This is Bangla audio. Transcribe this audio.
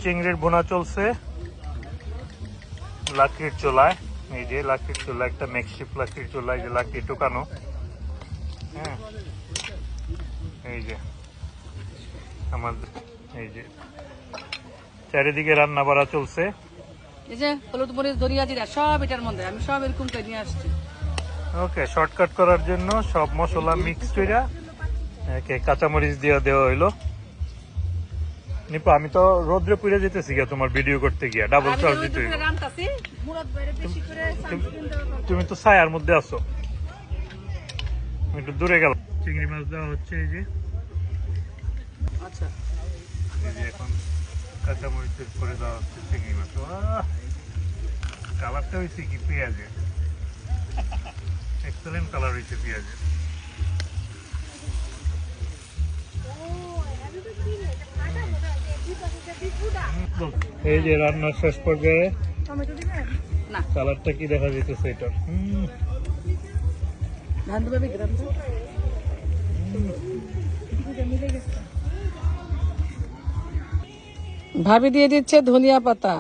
চিংড়ির বোনা চলছে লাকড়ির চুলায়। এই যে লাকড়ির চুলা, একটা মেকশিফট লাকড়ির চুলায় যে লাকড়ি টোকানো। হ্যাঁ, এই যে আমাদের এই যে চারিদিকে রান্না বাড়া চলছে। এই যে হলুদ মরিচ ধরিয়া জিরা সব এটার মধ্যে আমি সব এরকম করে নিয়ে আসছি। ওকে, শর্টকাট করার জন্য সব মশলা মিক্স করে কাঁচামরিচ দিয়ে দেওয়া হইলো। নিপা, আমি তো রোদ্রে পুড়ে যেতেছি গিয়া তোমার ভিডিও করতে গিয়া, ডাবল চার্জ দিতে হইলো। তুমি তো ছায়ার মধ্যে আছো, একটু দূরে গেল। চিংড়ি মাছ দেওয়া হচ্ছে এই যে। আচ্ছা, এই যে এখন কাঁচামরিচের পরে দেওয়া হচ্ছে চিংড়ি মাছ। কালারটা হয়েছে কি পেঁয়াজের, এক্সেলেন্ট কালার হয়েছে পেঁয়াজের। এই যে রান্নার শেষ পর্যায়ে না কালারটা কি দেখা যেতেছে এটা। ভাবি দিয়ে দিচ্ছে ধনিয়া পাতা।